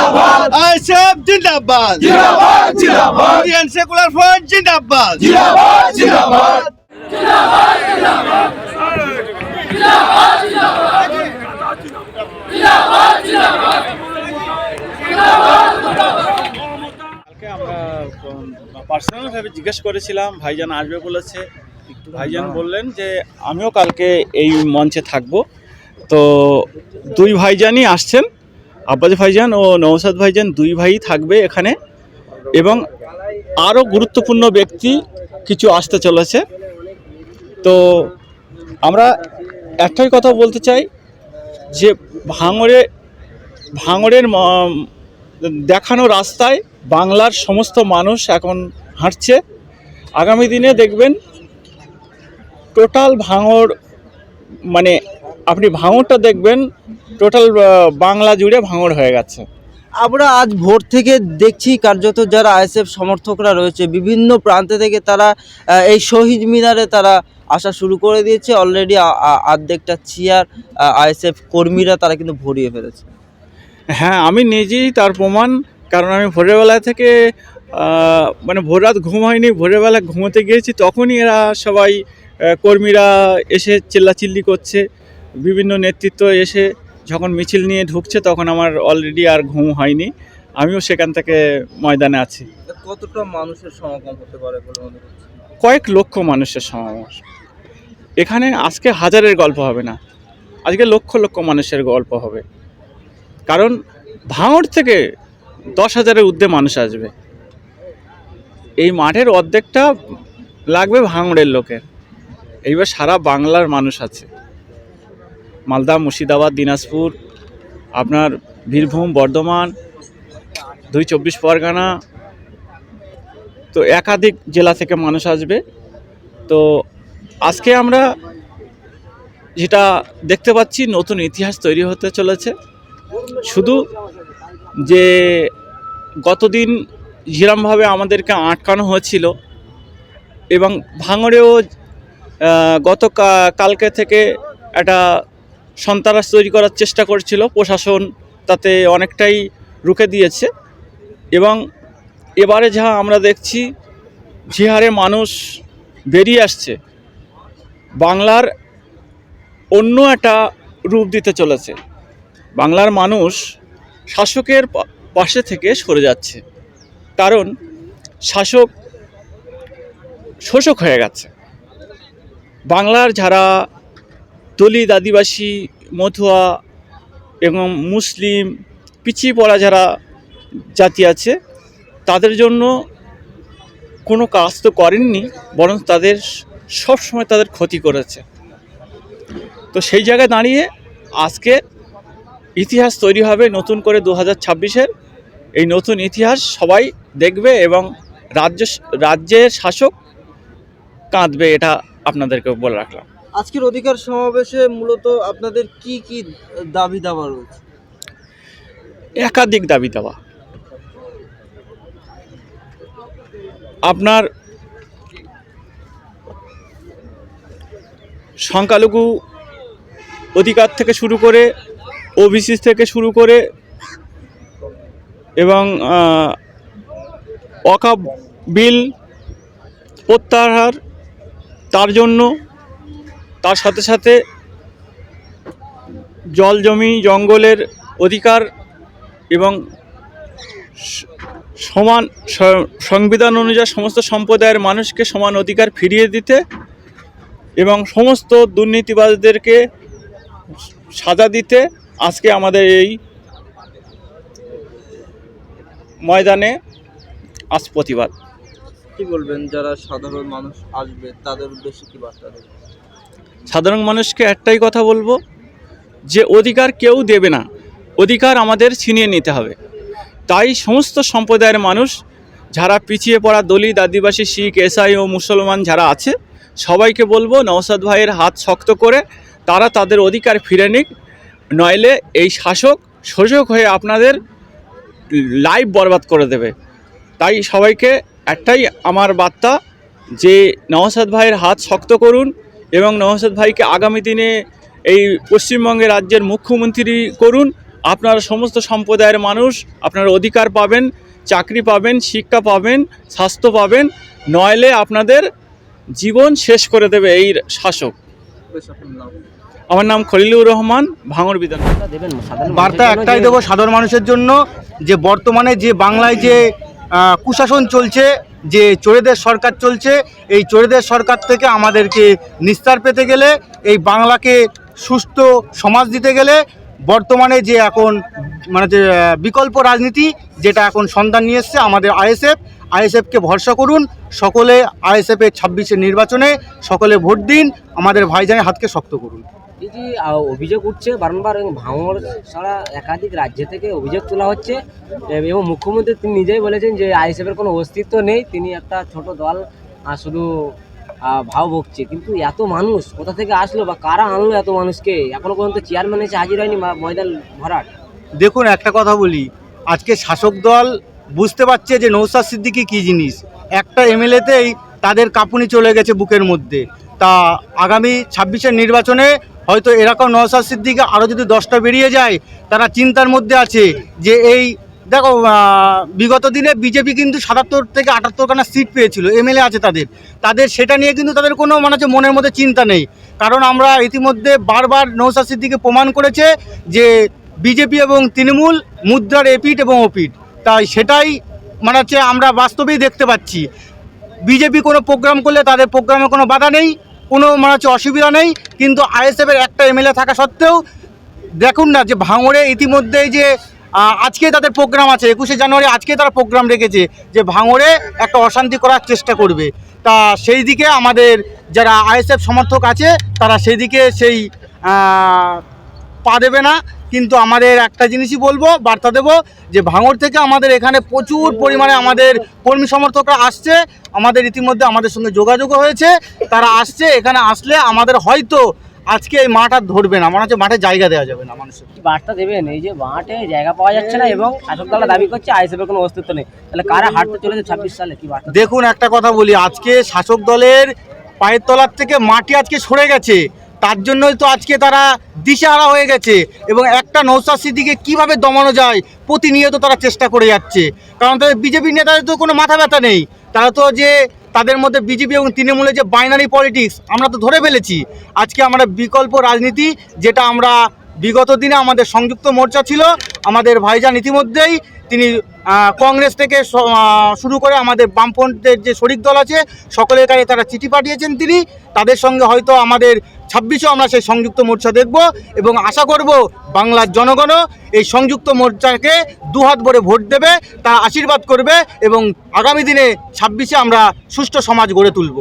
जिंदाबाद आईएसएफ जिंदाबाद जिंदाबाद जिंदाबाद इंडियन सेकुलर फ्रंट जिंदाबाद जिंदाबाद जिंदाबाद কালকে আমরা পার্সোনাল ভাবে জিজ্ঞেস করেছিলাম, ভাইজান আসবে বলেছে। ভাইজান বললেন যে আমিও কালকে এই মঞ্চে থাকব। তো দুই ভাইজানই আসছেন, আব্বাস ভাইজান ও নওশাদ ভাইজান, দুই ভাই থাকবে এখানে, এবং আরও গুরুত্বপূর্ণ ব্যক্তি কিছু আসতে চলেছে। তো আমরা একটাই কথা বলতে চাই যে ভাঙড়ের দেখানো রাস্তায় বাংলার সমস্ত মানুষ এখন হাঁটছে। আগামী দিনে দেখবেন টোটাল ভাঙড়, মানে আপনি ভাঙড়টা দেখবেন টোটাল বাংলা জুড়ে ভাঙড় হয়ে গেছে। আমরা আজ ভোর থেকে দেখছি কার্যত যারা আইএসএফ সমর্থকরা রয়েছে বিভিন্ন প্রান্তে থেকে তারা এই শহীদ মিনারে তারা আসা শুরু করে দিয়েছে। অলরেডি অর্ধেকটা চেয়ার আইএসএফ কর্মীরা তারা কিন্তু ভরিয়ে ফেলেছে। হ্যাঁ, আমি নিজেই তার প্রমাণ, কারণ আমি ভোরবেলা থেকে মানে ভোর রাত ঘুম হয়নি, ভোরবেলা ঘুমোতে গিয়েছি, তখনই এরা সবাই কর্মীরা এসে চিল্লাচিল্লি করছে। বিভিন্ন নেতৃত্ব এসে যখন মিছিল নিয়ে ঢুকছে তখন আমার অলরেডি আর ঘুম হয়নি, আমিও সেখান থেকে ময়দানে আছি। কতটা মানুষের সমাগম হতে পারে বলে মনে হচ্ছে? কয়েক লক্ষ মানুষের সমাবেশ এখানে। আজকে হাজারের গল্প হবে না, আজকে লক্ষ লক্ষ মানুষের গল্প হবে, কারণ ভাঙড় থেকে 10,000-এর ঊর্ধ্বে মানুষ আসবে। এই মাঠের অর্ধেকটা লাগবে ভাঙড়ের লোকের। এইবার সারা বাংলার মানুষ আছে, মালদা, মুর্শিদাবাদ, দিনাজপুর, আপনার বীরভূম, বর্ধমান, 24 পরগনা, তো একাধিক জেলা থেকে মানুষ আসবে। তো আজকে আমরা যেটা দেখতে পাচ্ছি, নতুন ইতিহাস তৈরি হতে চলেছে। শুধু যে গতদিন যেরমভাবে আমাদেরকে আটকানো হয়েছিল, এবং ভাঙড়েও কালকে থেকে একটা সন্ত্রাস তৈরি করার চেষ্টা করছিল প্রশাসন, তাতে অনেকটাই রুখে দিয়েছে। এবং এবারে যা আমরা দেখছি, যে হারে মানুষ বেরিয়ে আসছে, বাংলার অন্য একটা রূপ দিতে চলেছে। বাংলার মানুষ শাসকের পাশে থেকে সরে যাচ্ছে, কারণ শাসক শোষক হয়ে গেছে। বাংলার যারা দলিত, আদিবাসী, মতুয়া এবং মুসলিম, পিছিয়ে পড়া যারা জাতি আছে, তাদের জন্য কোনো কাজ তো করেননি, বরং তাদের সবসময় তাদের ক্ষতি করেছে। তো সেই জায়গায় দাঁড়িয়ে আজকে ইতিহাস তৈরি হবে নতুন করে 2026-এর। এই নতুন ইতিহাস সবাই দেখবে এবং রাজ্যের শাসক কাঁদবে, এটা আপনাদেরকে বলে রাখলাম। আজকের অধিকার সমাবেশে মূলত আপনাদের কি কি দাবি দাবা রয়েছে? একাধিক দাবি দাওয়া। আপনার সংখ্যালঘু অধিকার থেকে শুরু করে, ওবিসি থেকে শুরু করে, এবং ওয়াকফ বিল প্রত্যাহার, তার জন্য, তার সাথে সাথে জল, জমি, জঙ্গলের অধিকার এবং সমান সংবিধান অনুযায়ী সমস্ত সম্প্রদায়ের মানুষকে সমান অধিকার ফিরিয়ে দিতে, এবং সমস্ত দুর্নীতিবাজদেরকে সাজা দিতে আজকে আমাদের এই ময়দানে আজ প্রতিবাদ। কি বলবেন যারা সাধারণ মানুষ আসবে তাদের উদ্দেশ্যে কি বার্তা দেবেন? সাধারণ মানুষকে একটাই কথা বলবো, যে অধিকার কেউ দেবে না, অধিকার আমাদের ছিনিয়ে নিতে হবে। তাই সমস্ত সম্প্রদায়ের মানুষ, যারা পিছিয়ে পড়া দলিত, আদিবাসী, শিখ, এসআই ও মুসলমান যারা আছে, সবাইকে বলবো নওশাদ ভাইয়ের হাত শক্ত করে তারা তাদের অধিকার ফিরে নিক, নইলে এই শাসক শোষক হয়ে আপনাদের লাইফ বরবাদ করে দেবে। তাই সবাইকে একটাই আমার বার্তা, যে নওশাদ ভাইয়ের হাত শক্ত করুন এবং নওশাদ ভাইকে আগামী দিনে এই পশ্চিমবঙ্গের রাজ্যের মুখ্যমন্ত্রী করুন। আপনারা সমস্ত সম্প্রদায়ের মানুষ আপনারা অধিকার পাবেন, চাকরি পাবেন, শিক্ষা পাবেন, স্বাস্থ্য পাবেন, নইলে আপনাদের জীবন শেষ করে দেবে এই শাসক। আমার নাম খলিলুর রহমান, ভাঙড় বিধান। বার্তা একটাই দেবো সাধারণ মানুষের জন্য, যে বর্তমানে যে বাংলায় যে কুশাসন চলছে, যে চোরেদের সরকার চলছে, এই চোরেদের সরকার থেকে আমাদেরকে নিস্তার পেতে গেলে, এই বাংলাকে সুস্থ সমাজ দিতে গেলে বর্তমানে যে এখন মানে যে বিকল্প রাজনীতি যেটা এখন সন্ধান নিয়ে এসছে আমাদের আইএসএফকে ভরসা করুন সকলে। আইএসএফের 26-এর নির্বাচনে সকলে ভোট দিন, আমাদের ভাইজানের হাতকে শক্ত করুন। এই যে অভিযোগ উঠছে বারংবার, ভাঙড় ছাড়া একাধিক রাজ্য থেকে অভিযোগ তোলা হচ্ছে এবং মুখ্যমন্ত্রী তিনি নিজেই বলেছেন যে আইএসএফের কোনো অস্তিত্ব নেই, তিনি একটা ছোট দল শুধু ভাও বকছে। কিন্তু এত মানুষ কোথা থেকে আসলো বা কারা আনলো এত মানুষকে? এখনো পর্যন্ত চেয়ারম্যান এসে হাজির হয়নি ময়দান ভরাট। দেখুন একটা কথা বলি, আজকে শাসক দল বুঝতে পারছে যে নওশাদ সিদ্দিকী কী জিনিস। একটা এমএলএতেই তাদের কাঁপুনি চলে গেছে বুকের মধ্যে। তা আগামী 26-এর নির্বাচনে হয়তো এরকম নওশাদ সিদ্দিকী আরও যদি 10টা বেরিয়ে যায়, তারা চিন্তার মধ্যে আছে যে এই দেখো বিগত দিনে বিজেপি কিন্তু 77 থেকে 78খানা সিট পেয়েছিল, এমএলএ আছে তাদের সেটা নিয়ে কিন্তু তাদের কোনো মানে হচ্ছে মনের মধ্যে চিন্তা নেই। কারণ আমরা ইতিমধ্যে বারবার নওশাদ সিদ্দিকী প্রমাণ করেছে যে বিজেপি এবং তৃণমূল মুদ্রার এপিঠ এবং ওপিঠ। তাই সেটাই মানে হচ্ছে আমরা বাস্তবেই দেখতে পাচ্ছি। বিজেপি কোনো প্রোগ্রাম করলে তাদের প্রোগ্রামে কোনো বাধা নেই, কোনো মানে হচ্ছে অসুবিধা নেই। কিন্তু আইএসএফের একটা এমএলএ থাকা সত্ত্বেও দেখুন না যে ভাঙড়ে ইতিমধ্যেই যে আজকে তাদের প্রোগ্রাম আছে, 21শে জানুয়ারি আজকে তারা প্রোগ্রাম রেখেছে যে ভাঙড়ে একটা অশান্তি করার চেষ্টা করবে। তা সেই দিকে আমাদের যারা আইএসএফ সমর্থক আছে তারা সেই দিকে সেই পা দেবে না। কিন্তু আমাদের একটা জিনিসই বলবো, বার্তা দেবো যে ভাঙড় থেকে আমাদের এখানে প্রচুর পরিমাণে আমাদের কর্মী সমর্থকরা আসছে, আমাদের ইতিমধ্যে আমাদের সঙ্গে যোগাযোগও হয়েছে, তারা আসছে। এখানে আসলে আমাদের হয়তো আজকে এই মাঠ আর ধরবে না, মনে হচ্ছে মাঠে জায়গা দেওয়া যাবে না মানুষের। কি বার্তা দেবেন এই যে মাঠে জায়গা পাওয়া যাচ্ছে না এবং শাসক দলরা দাবি করছে আইএসএফের কোনো অস্তিত্ব নেই, তাহলে কারা হাঁটতে চলেছে 26 সালে? কি বার্তা? দেখুন একটা কথা বলি, আজকে শাসক দলের পায়ের তলার থেকে মাটি আজকে সরে গেছে, তার জন্যই তো আজকে তারা দিশেহারা হয়ে গেছে। এবং একটা নওশাদ সিদ্দিকীকে কীভাবে দমানো যায় প্রতিনিয়ত তারা চেষ্টা করে যাচ্ছে। কারণ তাদের বিজেপি নেতাদের তো কোনো মাথা ব্যথা নেই, তারা তো যে তাদের মধ্যে বিজেপি এবং তৃণমূলের যে বাইনারি পলিটিক্স আমরা তো ধরে ফেলেছি। আজকে আমরা বিকল্প রাজনীতি, যেটা আমরা বিগত দিনে আমাদের সংযুক্ত মোর্চা ছিল, আমাদের ভাইজান ইতিমধ্যেই তিনি কংগ্রেস থেকে শুরু করে আমাদের বামপন্থীদের যে শরিক দল আছে সকলের কাছে তারা চিঠি পাঠিয়েছেন তিনি। তাদের সঙ্গে হয়তো আমাদের 26-এও আমরা সেই সংযুক্ত মোর্চা দেখব এবং আশা করব বাংলার জনগণও এই সংযুক্ত মোর্চাকে দুহাত ভরে ভোট দেবে, তারা আশীর্বাদ করবে এবং আগামী দিনে 26-এ আমরা সুষ্ঠু সমাজ গড়ে তুলব।